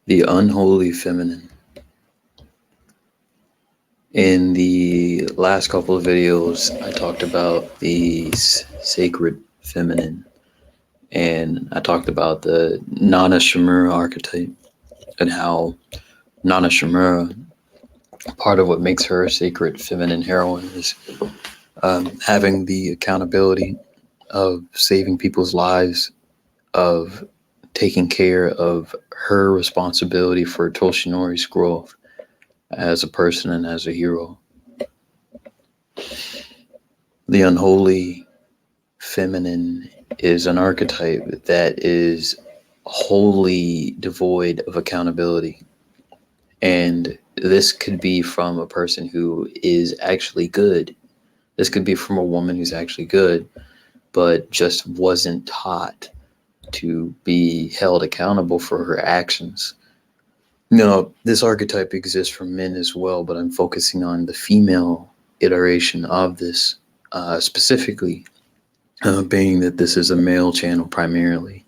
The Unholy Feminine. In the last couple of videos, I talked about the sacred feminine, and I talked about the Nana Shimura archetype and how Nana Shimura, part of what makes her a sacred feminine heroine, is having the accountability of saving people's lives, of taking care of her responsibility for Toshinori's growth as a person and as a hero. The unholy feminine is an archetype that is wholly devoid of accountability. And this could be from a person who is actually good. This could be from a woman who's actually good, but just wasn't taught to be held accountable for her actions. No, this archetype exists for men as well, but I'm focusing on the female iteration of this specifically, being that this is a male channel primarily.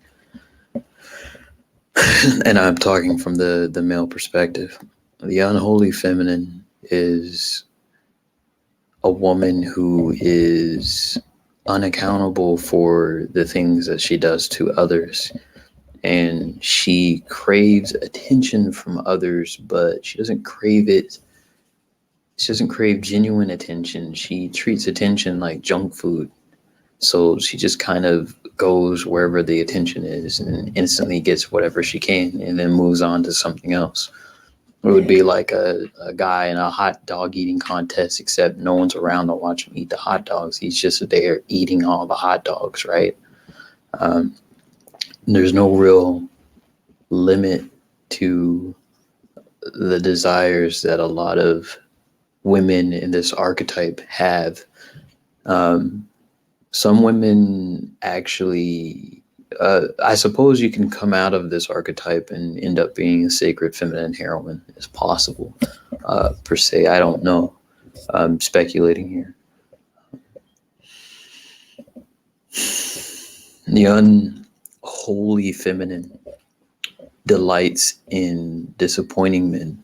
And I'm talking from the male perspective. The unholy feminine is a woman who is unaccountable for the things that she does to others. And she craves attention from others, but she doesn't crave it. She doesn't crave genuine attention. She treats attention like junk food. So she just kind of goes wherever the attention is and instantly gets whatever she can and then moves on to something else. It would be like a guy in a hot dog eating contest, except no one's around to watch him eat the hot dogs. He's just there eating all the hot dogs, right? Um, there's no real limit to the desires that a lot of women in this archetype have. Some women actually, I suppose you can come out of this archetype and end up being a sacred feminine heroine. It's possible, per se. I don't know. I'm speculating here. The unholy feminine delights in disappointing men.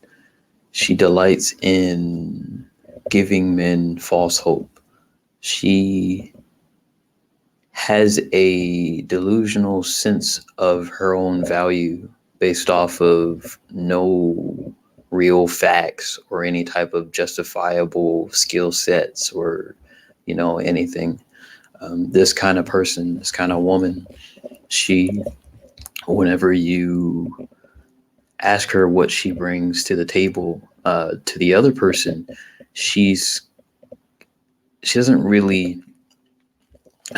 She delights in giving men false hope. She has a delusional sense of her own value based off of no real facts or any type of justifiable skill sets or, anything. This kind of person, this kind of woman, she, whenever you ask her what she brings to the table, to the other person, she doesn't really,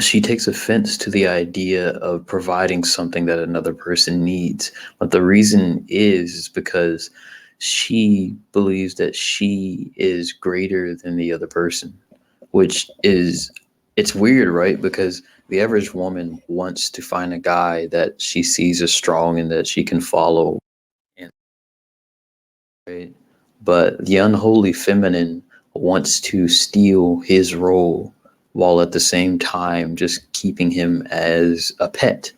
she takes offense to the idea of providing something that another person needs. But the reason is because she believes that she is greater than the other person, which is, it's weird, right? Because the average woman wants to find a guy that she sees as strong and that she can follow. And, right? But the unholy feminine wants to steal his role while at the same time just keeping him as a pet.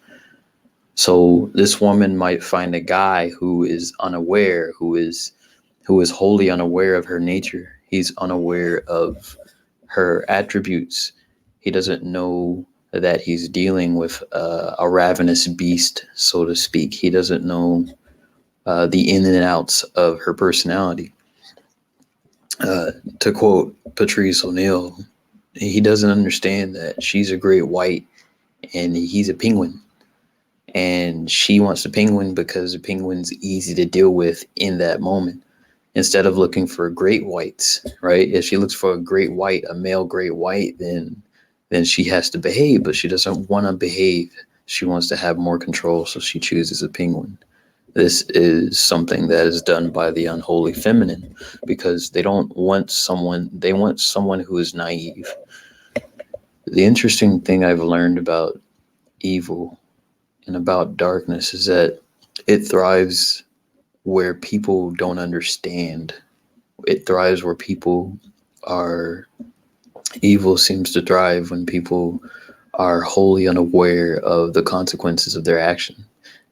So this woman might find a guy who is unaware, who is wholly unaware of her nature. He's unaware of her attributes. He doesn't know that he's dealing with a ravenous beast, so to speak. He doesn't know the in and outs of her personality. To quote Patrice O'Neill, he doesn't understand that she's a great white and he's a penguin. And she wants a penguin because a penguin's easy to deal with in that moment. Instead of looking for great whites, right? If she looks for a great white, a male great white, then she has to behave, but she doesn't want to behave. She wants to have more control, so she chooses a penguin. This is something that is done by the unholy feminine because they don't want someone, they want someone who is naive. The interesting thing I've learned about evil and about darkness is that it thrives where people don't understand. It thrives where people are, evil seems to thrive when people are wholly unaware of the consequences of their action.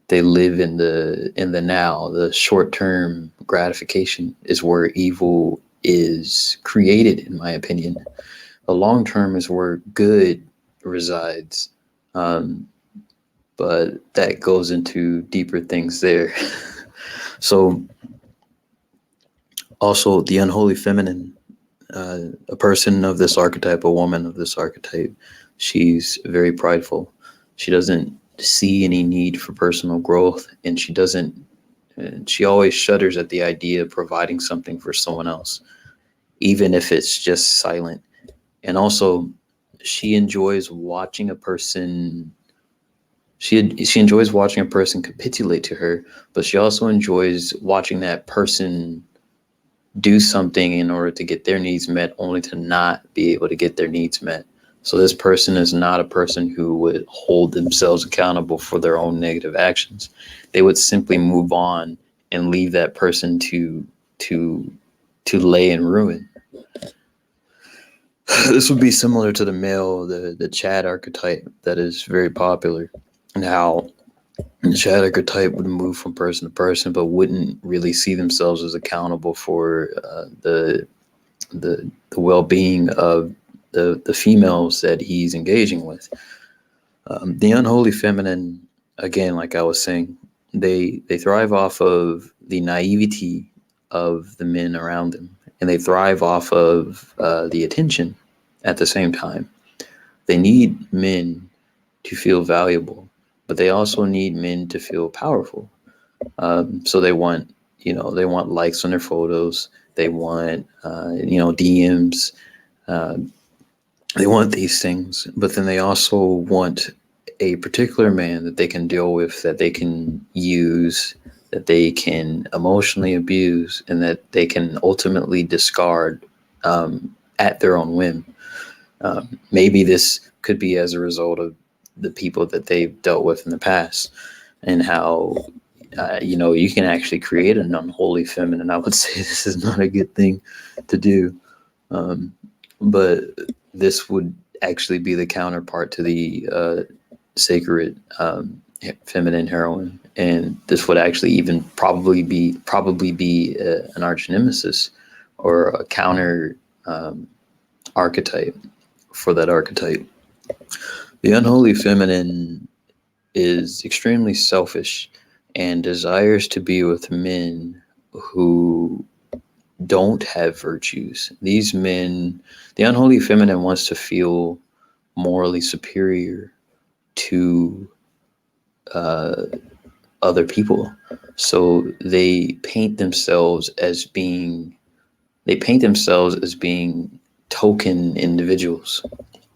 They live in the now. The short-term gratification is where evil is created, in my opinion. The long term is where good resides. Um, but that goes into deeper things there. So, also, the unholy feminine, a person of this archetype, a woman of this archetype, she's very prideful. She doesn't see any need for personal growth, and she always shudders at the idea of providing something for someone else, even if it's just silent. And also, she enjoys watching a person. She enjoys watching a person capitulate to her, but she also enjoys watching that person do something in order to get their needs met, only to not be able to get their needs met. So this person is not a person who would hold themselves accountable for their own negative actions. They would simply move on and leave that person to lay in ruin. This would be similar to the male, the Chad archetype that is very popular, and how the Chad archetype would move from person to person, but wouldn't really see themselves as accountable for the well-being of the females that he's engaging with. The unholy feminine, again, like I was saying, they thrive off of the naivety of the men around them, and they thrive off of the attention at the same time. They need men to feel valuable, but they also need men to feel powerful. So they want, they want likes on their photos. They want, DMs. Uh, they want these things, but then they also want a particular man that they can deal with, that they can use, that they can emotionally abuse, and that they can ultimately discard at their own whim. Maybe this could be as a result of the people that they've dealt with in the past, and how you can actually create an unholy feminine. I would say this is not a good thing to do, but this would actually be the counterpart to the sacred feminine heroine, and this would actually even probably be an arch nemesis or a counter archetype for that archetype. The unholy feminine is extremely selfish and desires to be with men who don't have virtues. These men, the unholy feminine wants to feel morally superior to other people. So they paint themselves as being token individuals.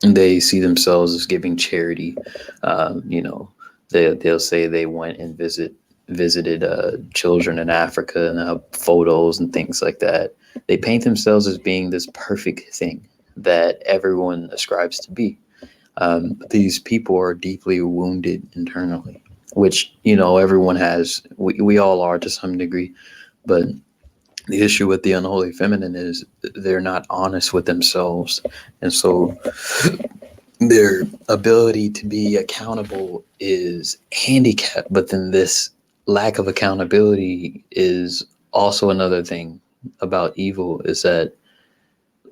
They see themselves as giving charity. They'll say they went and visited children in Africa and have photos and things like that. They paint themselves as being this perfect thing that everyone ascribes to be. These people are deeply wounded internally, which everyone has. We all are to some degree, but the issue with the unholy feminine is they're not honest with themselves, and so their ability to be accountable is handicapped. But then this lack of accountability is also another thing about evil, is that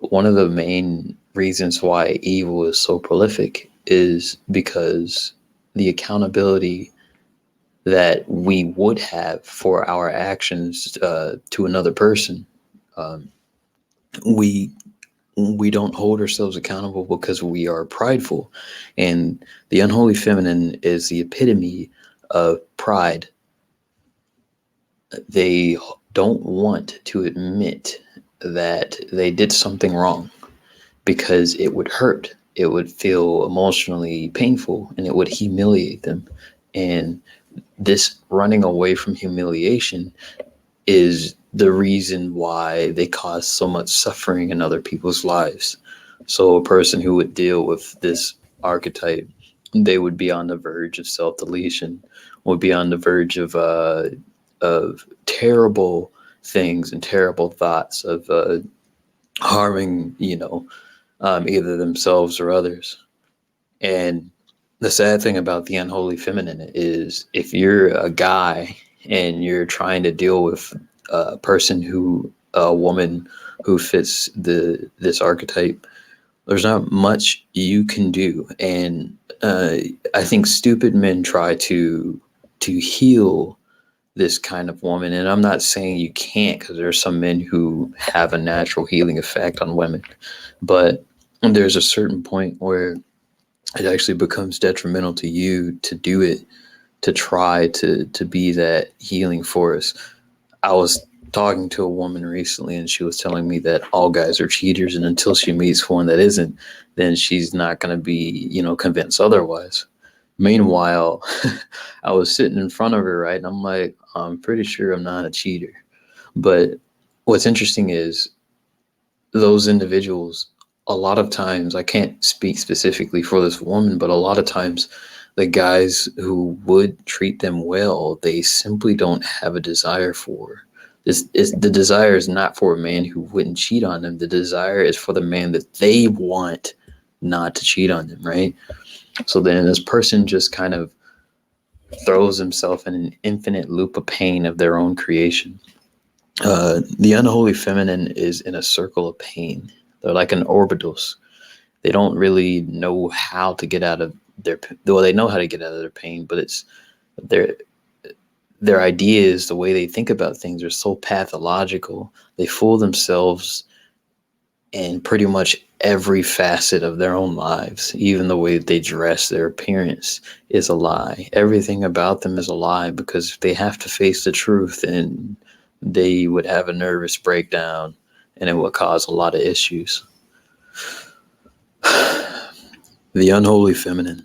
one of the main reasons why evil is so prolific is because the accountability that we would have for our actions to another person, we don't hold ourselves accountable because we are prideful. And the unholy feminine is the epitome of pride. They don't want to admit that they did something wrong because it would hurt. It would feel emotionally painful, and it would humiliate them. And this running away from humiliation is the reason why they cause so much suffering in other people's lives. So a person who would deal with this archetype, they would be on the verge of self-deletion, would be on the verge of terrible things and terrible thoughts of harming, either themselves or others. And The sad thing about the unholy feminine is if you're a guy and you're trying to deal with a woman who fits this archetype, there's not much you can do. And I think stupid men try to heal this kind of woman. And I'm not saying you can't, because there are some men who have a natural healing effect on women. But there's a certain point where it actually becomes detrimental to you to do it, to try to be that healing force. I was talking to a woman recently and she was telling me that all guys are cheaters, and until she meets one that isn't, then she's not going to be, convinced otherwise. Meanwhile, I was sitting in front of her, right? And I'm like, I'm pretty sure I'm not a cheater. But what's interesting is those individuals, a lot of times, I can't speak specifically for this woman, but a lot of times the guys who would treat them well, they simply don't have a desire for. The desire is not for a man who wouldn't cheat on them. The desire is for the man that they want not to cheat on them, right? So then this person just kind of throws himself in an infinite loop of pain of their own creation. The unholy feminine is in a circle of pain. They're like an orbitos. They don't really know how to get out of well, they know how to get out of their pain, but it's their their ideas, the way they think about things are so pathological. They fool themselves in pretty much every facet of their own lives. Even the way that they dress, their appearance is a lie. Everything about them is a lie, because if they have to face the truth, and they would have a nervous breakdown and it would cause a lot of issues. The unholy feminine.